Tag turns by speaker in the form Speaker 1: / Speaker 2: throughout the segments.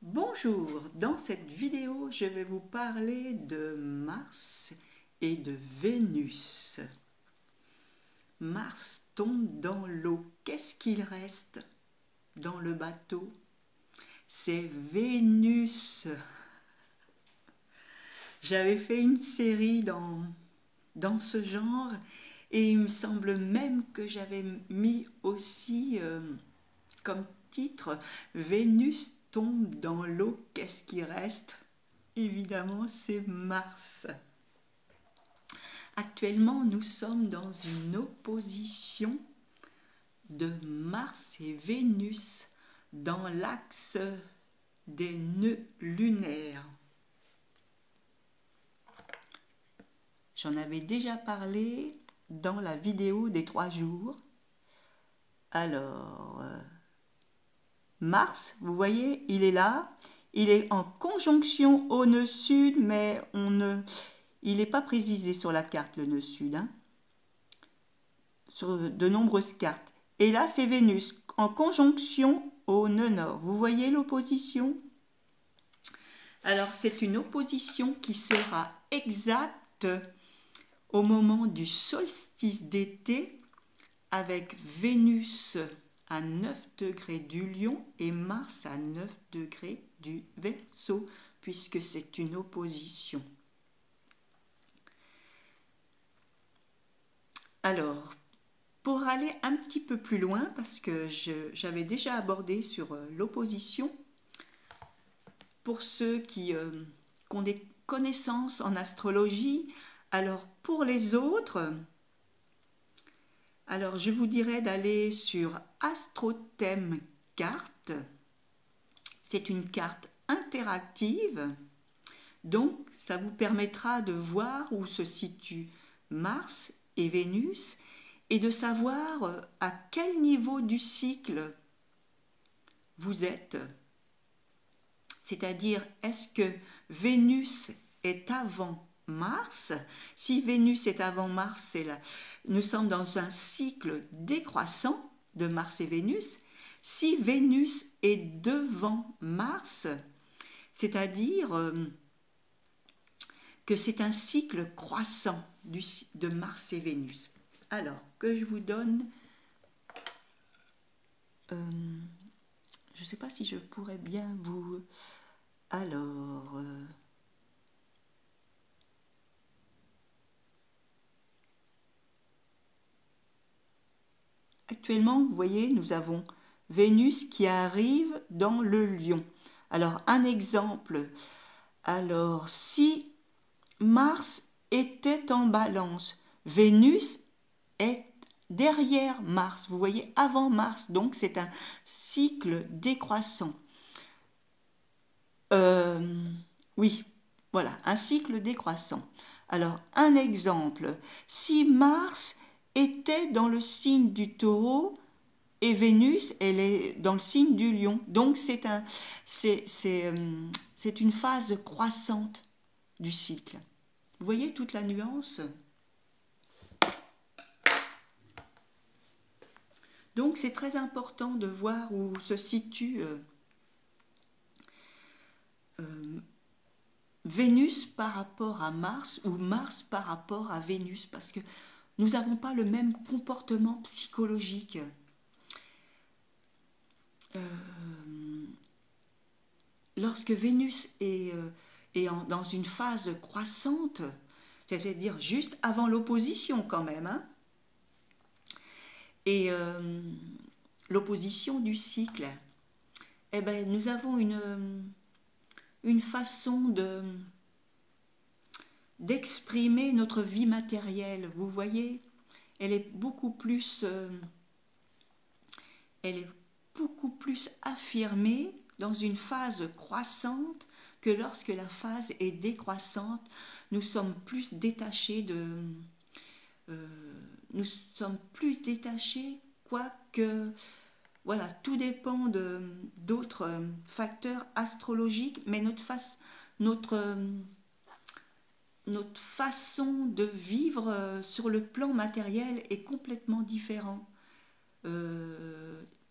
Speaker 1: Bonjour, dans cette vidéo, je vais vous parler de Mars et de Vénus. Mars tombe dans l'eau. Qu'est-ce qu'il reste dans le bateau? C'est Vénus. J'avais fait une série dans ce genre et il me semble même que j'avais mis aussi comme titre Vénus tombe dans l'eau, qu'est-ce qui reste? Évidemment, c'est Mars. Actuellement, nous sommes dans une opposition de Mars et Vénus dans l'axe des nœuds lunaires. J'en avais déjà parlé dans la vidéo des 3 jours. Alors, Mars, vous voyez, il est là. Il est en conjonction au nœud sud, mais il n'est pas précisé sur la carte, le nœud sud, hein, sur de nombreuses cartes. Et là, c'est Vénus, en conjonction au nœud nord. Vous voyez l'opposition? Alors, c'est une opposition qui sera exacte au moment du solstice d'été, avec Vénus à 9 degrés du Lion et Mars à 9 degrés du Verseau, puisque c'est une opposition. Alors, pour aller un petit peu plus loin, parce que j'avais déjà abordé sur l'opposition, pour ceux qui ont des connaissances en astrologie, alors pour les autres, alors je vous dirais d'aller sur Astrothème Carte. C'est une carte interactive, donc ça vous permettra de voir où se situent Mars et Vénus et de savoir à quel niveau du cycle vous êtes. C'est-à-dire, est-ce que Vénus est avant Mars? Si Vénus est avant Mars, c'est là. Nous sommes dans un cycle décroissant de Mars et Vénus. Si Vénus est devant Mars, c'est-à-dire que c'est un cycle croissant de Mars et Vénus. Alors, que je vous donne... je ne sais pas si je pourrais bien vous... Alors... Actuellement, vous voyez, nous avons Vénus qui arrive dans le Lion. Alors, un exemple. Alors, si Mars était en Balance, Vénus est derrière Mars. Vous voyez, avant Mars, donc c'est un cycle décroissant. Oui, voilà, un cycle décroissant. Alors, un exemple. Si Mars était dans le signe du Taureau et Vénus, elle est dans le signe du Lion. Donc, c'est une phase croissante du cycle. Vous voyez toute la nuance? Donc, c'est très important de voir où se situe Vénus par rapport à Mars ou Mars par rapport à Vénus, parce que nous n'avons pas le même comportement psychologique. Lorsque Vénus est dans une phase croissante, c'est-à-dire juste avant l'opposition quand même, hein, et l'opposition du cycle, eh ben, nous avons une façon d'exprimer notre vie matérielle. Vous voyez, elle est beaucoup plus affirmée dans une phase croissante que lorsque la phase est décroissante. Nous sommes plus détachés quoique voilà, tout dépend d'autres facteurs astrologiques, mais notre façon de vivre sur le plan matériel est complètement différente.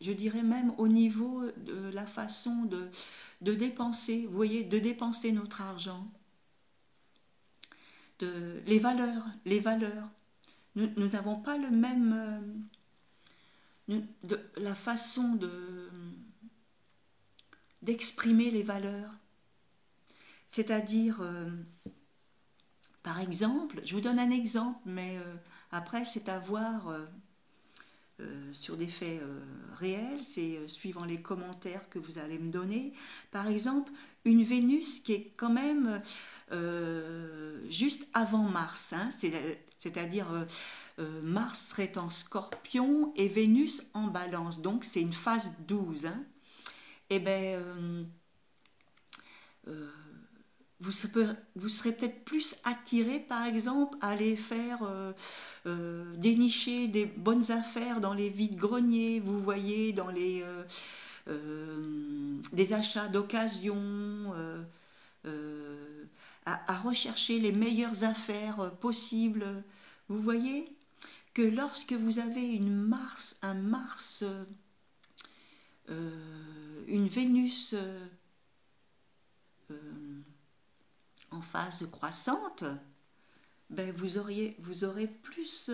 Speaker 1: je dirais même au niveau de la façon de dépenser, vous voyez, de dépenser notre argent, les valeurs. Nous n'avons pas le même, la façon d'exprimer les valeurs. C'est-à-dire, par exemple, je vous donne un exemple, mais après c'est à voir sur des faits réels, c'est suivant les commentaires que vous allez me donner. Par exemple, une Vénus qui est quand même juste avant Mars, hein, c'est-à-dire Mars serait en Scorpion et Vénus en Balance, donc c'est une phase 12. Hein. Et bien, vous serez peut-être plus attiré, par exemple, à aller faire dénicher des bonnes affaires dans les vides-greniers, vous voyez, dans des achats d'occasion, à rechercher les meilleures affaires possibles. Vous voyez que lorsque vous avez un Mars, une Vénus en phase croissante, ben vous aurez plus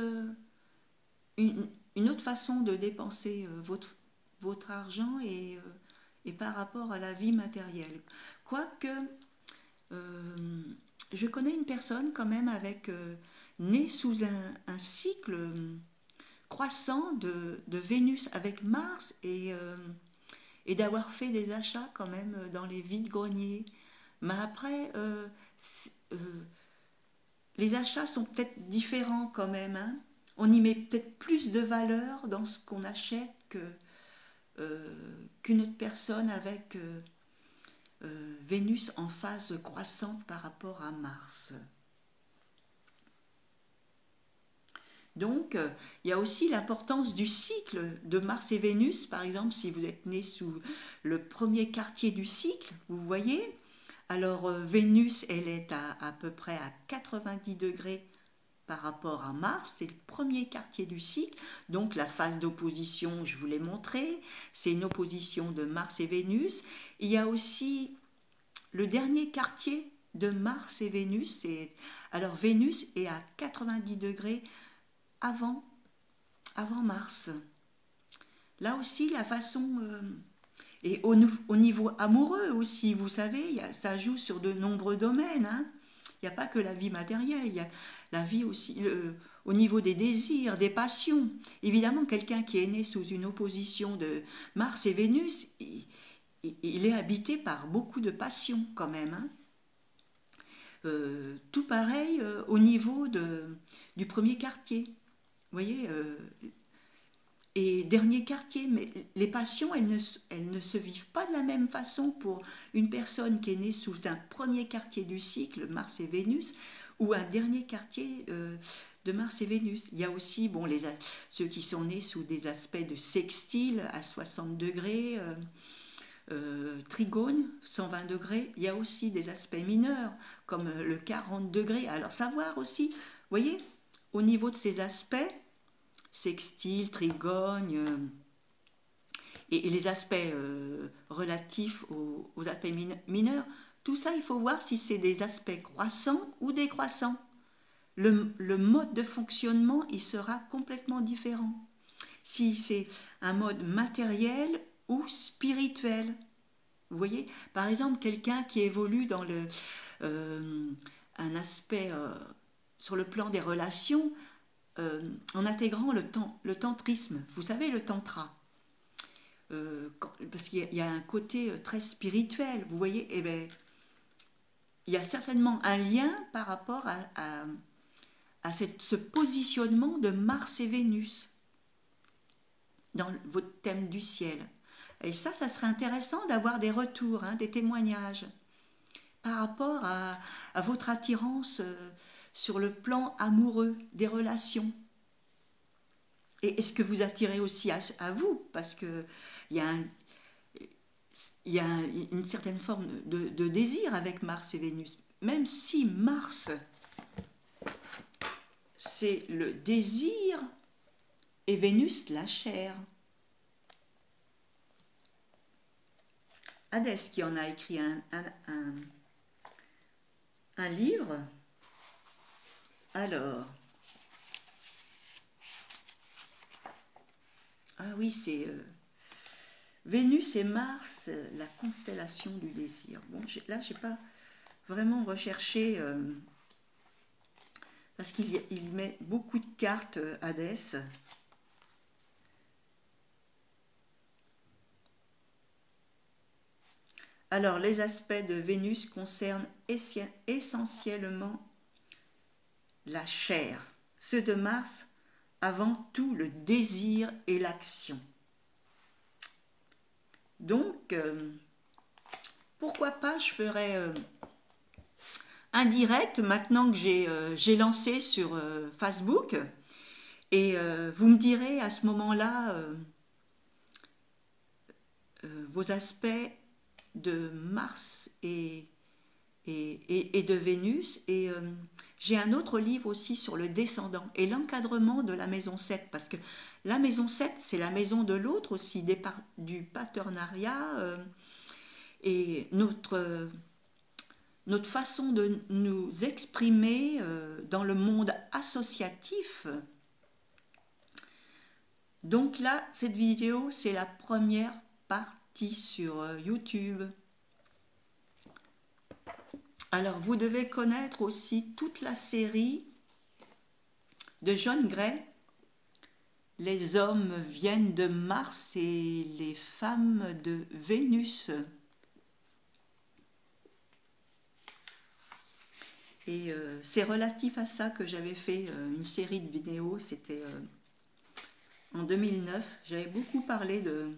Speaker 1: une autre façon de dépenser votre argent et par rapport à la vie matérielle. Quoique, je connais une personne quand même née sous un cycle croissant de Vénus avec Mars et d'avoir fait des achats quand même dans les vides-greniers. Mais après, les achats sont peut-être différents quand même. Hein. On y met peut-être plus de valeur dans ce qu'on achète qu'une autre personne avec Vénus en phase croissante par rapport à Mars. Donc, il y a aussi l'importance du cycle de Mars et Vénus. Par exemple, si vous êtes né sous le premier quartier du cycle, vous voyez, alors Vénus, elle est à peu près à 90 degrés par rapport à Mars, c'est le premier quartier du cycle, donc la phase d'opposition, je vous l'ai montré, c'est une opposition de Mars et Vénus. Il y a aussi le dernier quartier de Mars et Vénus, alors Vénus est à 90 degrés avant Mars. Là aussi, la façon... et au niveau amoureux aussi, vous savez, ça joue sur de nombreux domaines. Hein. Il n'y a pas que la vie matérielle, il y a la vie aussi au niveau des désirs, des passions. Évidemment, quelqu'un qui est né sous une opposition de Mars et Vénus, il est habité par beaucoup de passions quand même. Hein. Tout pareil au niveau du premier quartier. Vous voyez, et dernier quartier, mais les passions, elles ne se vivent pas de la même façon pour une personne qui est née sous un premier quartier du cycle, Mars et Vénus, ou un dernier quartier de Mars et Vénus. Il y a aussi ceux qui sont nés sous des aspects de sextile à 60 degrés, trigone, 120 degrés. Il y a aussi des aspects mineurs, comme le 40 degrés. Alors savoir aussi, vous voyez, au niveau de ces aspects, sextile, trigone, et les aspects relatifs aux aspects mineurs, tout ça, il faut voir si c'est des aspects croissants ou décroissants. Le mode de fonctionnement, il sera complètement différent. Si c'est un mode matériel ou spirituel. Vous voyez, par exemple, quelqu'un qui évolue dans un aspect sur le plan des relations, en intégrant le tantrisme. Vous savez, le tantra. Parce qu'il y a un côté très spirituel, vous voyez, et bien, il y a certainement un lien par rapport à ce positionnement de Mars et Vénus dans votre thème du ciel. Et ça serait intéressant d'avoir des retours, hein, des témoignages par rapport à votre attirance sur le plan amoureux, des relations. Et est-ce que vous attirez aussi à vous? Parce qu'il y a, une certaine forme de désir avec Mars et Vénus. Même si Mars, c'est le désir, et Vénus, la chair. Hadès qui en a écrit un livre. Alors, ah oui, c'est Vénus et Mars, la constellation du désir. Bon, là, je n'ai pas vraiment recherché, parce qu'il met beaucoup de cartes, Hadès. Alors, les aspects de Vénus concernent essentiellement la chair. Ceux de Mars, avant tout, le désir et l'action. Donc, pourquoi pas, je ferai un direct maintenant que j'ai lancé sur Facebook. Et vous me direz à ce moment-là vos aspects de Mars et de Vénus. Et j'ai un autre livre aussi sur le descendant et l'encadrement de la maison 7, parce que la maison 7, c'est la maison de l'autre aussi, du partenariat, et notre façon de nous exprimer dans le monde associatif. Donc là, cette vidéo, c'est la première partie sur YouTube. Alors, vous devez connaître aussi toute la série de John Gray. Les hommes viennent de Mars et les femmes de Vénus. Et c'est relatif à ça que j'avais fait une série de vidéos. C'était en 2009. J'avais beaucoup parlé de...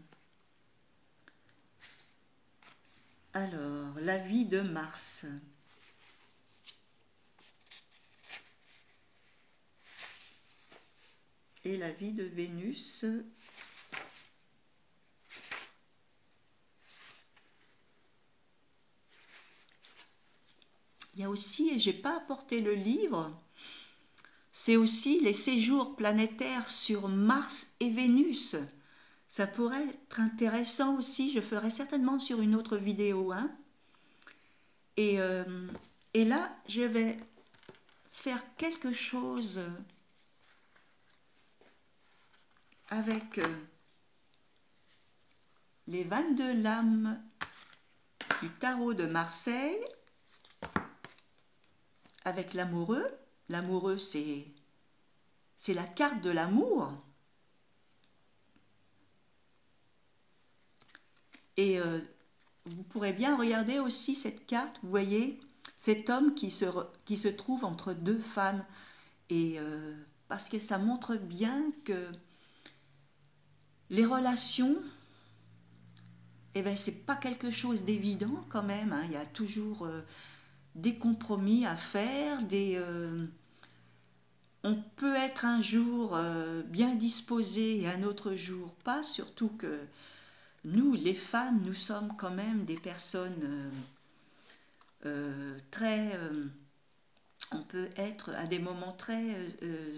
Speaker 1: Alors, la vie de Mars. Et la vie de Vénus. Il y a aussi, et j'ai pas apporté le livre, c'est aussi les séjours planétaires sur Mars et Vénus. Ça pourrait être intéressant aussi, je ferai certainement sur une autre vidéo. Hein. Et là, je vais faire quelque chose avec les 22 lames du tarot de Marseille, avec l'amoureux. L'amoureux, c'est la carte de l'amour. Et vous pourrez bien regarder aussi cette carte. Vous voyez, cet homme qui se trouve entre deux femmes. Et parce que ça montre bien que les relations, eh ben, c'est pas quelque chose d'évident quand même. Hein. Il y a toujours des compromis à faire, on peut être un jour bien disposé et un autre jour pas, surtout que nous, les femmes, nous sommes quand même des personnes très... on peut être à des moments très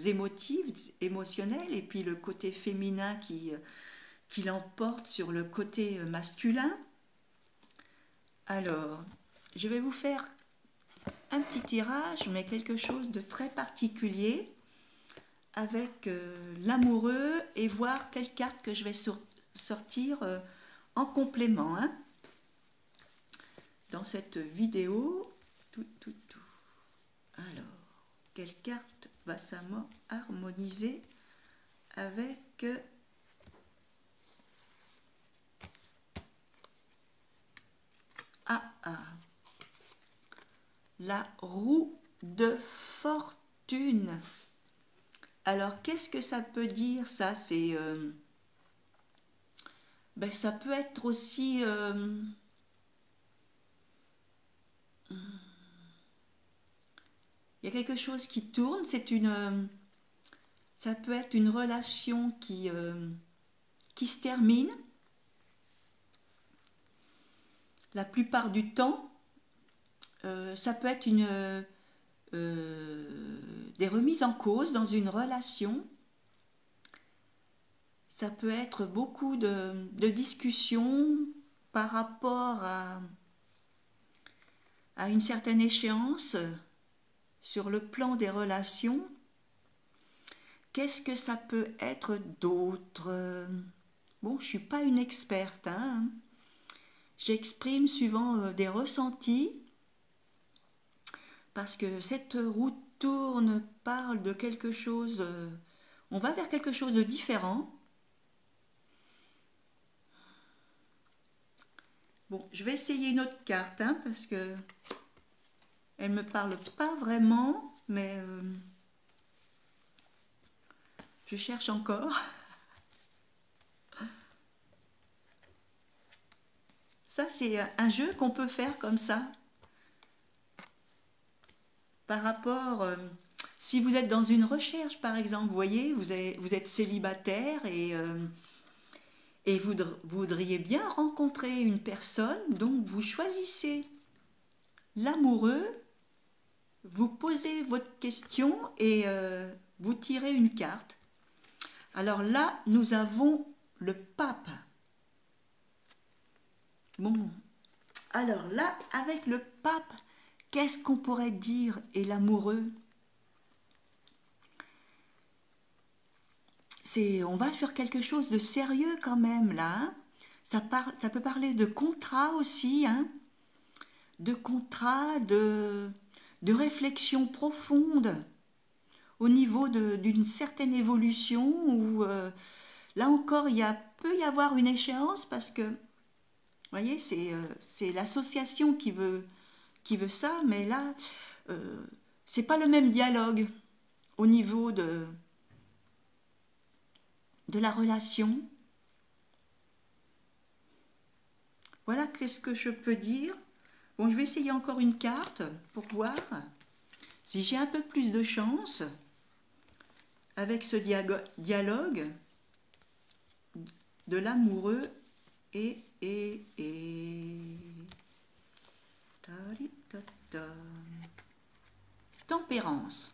Speaker 1: émotionnels, et puis le côté féminin qui l'emporte sur le côté masculin. Alors, je vais vous faire un petit tirage, mais quelque chose de très particulier avec l'amoureux, et voir quelle carte que je vais sortir en complément. Hein. Dans cette vidéo, Alors, quelle carte va harmoniser avec la roue de fortune. Alors, qu'est-ce que ça peut dire, ça? C'est... ça peut être aussi... il y a quelque chose qui tourne, ça peut être une relation qui se termine. La plupart du temps, ça peut être des remises en cause dans une relation. Ça peut être beaucoup de discussions, par rapport à une certaine échéance sur le plan des relations. Qu'est-ce que ça peut être d'autre? Bon, je ne suis pas une experte, hein. J'exprime suivant des ressentis, parce que cette roue tourne, parle de quelque chose, on va vers quelque chose de différent. Bon, je vais essayer une autre carte, hein, parce que elle me parle pas vraiment, mais je cherche encore. Ça, c'est un jeu qu'on peut faire comme ça. Par rapport, si vous êtes dans une recherche, par exemple, vous voyez, vous êtes célibataire et vous voudriez bien rencontrer une personne, donc vous choisissez l'amoureux, vous posez votre question et vous tirez une carte. Alors là, nous avons le pape. Bon, alors là, avec le pape, qu'est-ce qu'on pourrait dire et l'amoureux? On va sur quelque chose de sérieux quand même là. Hein. Ça peut parler de contrat aussi, hein, de contrat, de réflexion profonde au niveau d'une certaine évolution où là encore peut y avoir une échéance parce que, vous voyez, c'est l'association qui veut ça, mais là, c'est pas le même dialogue au niveau de la relation. Voilà qu'est-ce que je peux dire. Bon, je vais essayer encore une carte pour voir si j'ai un peu plus de chance avec ce dialogue de l'amoureux et tempérance.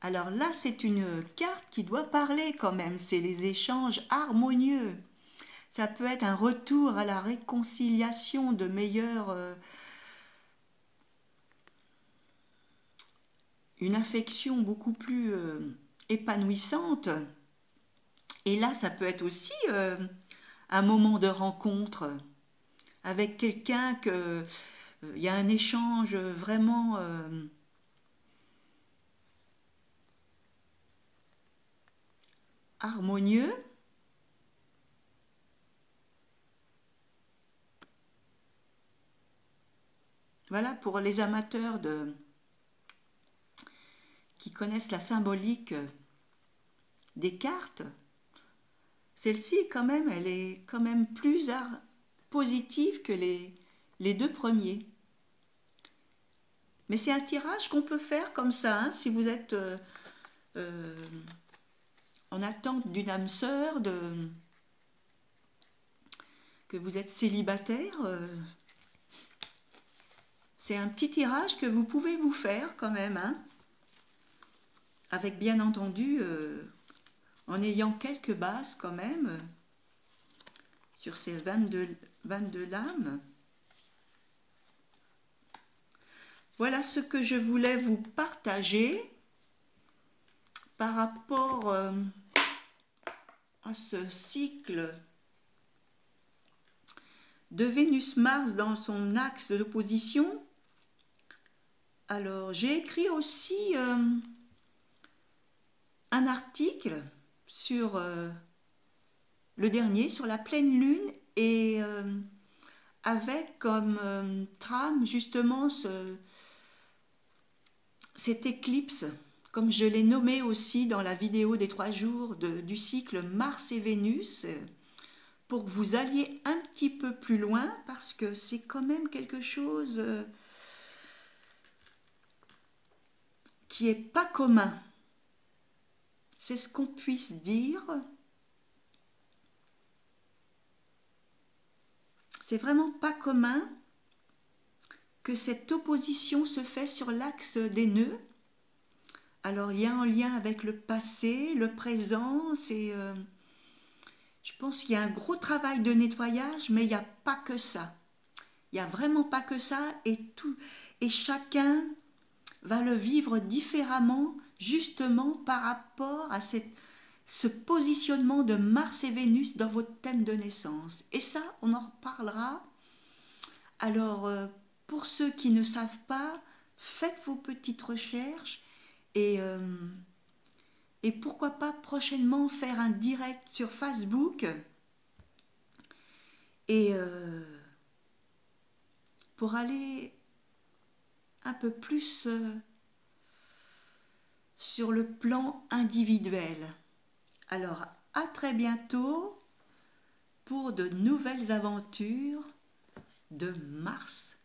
Speaker 1: Alors là, c'est une carte qui doit parler quand même, c'est les échanges harmonieux. Ça peut être un retour à la réconciliation de meilleure... une affection beaucoup plus épanouissante. Et là, ça peut être aussi un moment de rencontre avec quelqu'un que... il y a un échange vraiment... harmonieux. Voilà, pour les amateurs qui connaissent la symbolique des cartes, celle-ci quand même, elle est quand même plus positive que les deux premiers. Mais c'est un tirage qu'on peut faire comme ça, hein, si vous êtes en attente d'une âme sœur, que vous êtes célibataire. C'est un petit tirage que vous pouvez vous faire quand même, hein, avec bien entendu, en ayant quelques bases quand même, sur ces 22 lames. Voilà ce que je voulais vous partager par rapport à ce cycle de Vénus-Mars dans son axe d'opposition. Alors, j'ai écrit aussi un article sur le dernier, sur la pleine lune, et avec comme trame justement cette éclipse, comme je l'ai nommé aussi dans la vidéo des 3 jours du cycle Mars et Vénus, pour que vous alliez un petit peu plus loin, parce que c'est quand même quelque chose qui n'est pas commun. C'est ce qu'on puisse dire. C'est vraiment pas commun que cette opposition se fait sur l'axe des nœuds. Alors il y a un lien avec le passé, le présent, Je pense qu'il y a un gros travail de nettoyage, mais il n'y a pas que ça. Il n'y a vraiment pas que ça, et chacun va le vivre différemment, justement par rapport à ce positionnement de Mars et Vénus dans votre thème de naissance. Et ça, on en reparlera. Alors, pour ceux qui ne savent pas, faites vos petites recherches et, euh, et pourquoi pas prochainement faire un direct sur Facebook et pour aller un peu plus sur le plan individuel. Alors, à très bientôt pour de nouvelles aventures de Mars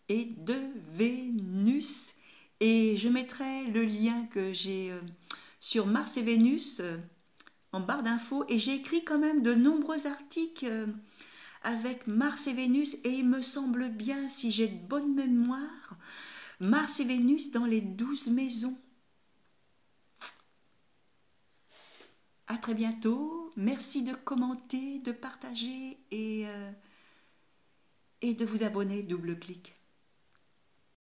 Speaker 1: et de Vénus. Et je mettrai le lien que j'ai sur Mars et Vénus en barre d'infos. Et j'ai écrit quand même de nombreux articles avec Mars et Vénus. Et il me semble bien, si j'ai de bonne mémoire, Mars et Vénus dans les 12 maisons. À très bientôt. Merci de commenter, de partager et de vous abonner, double clic.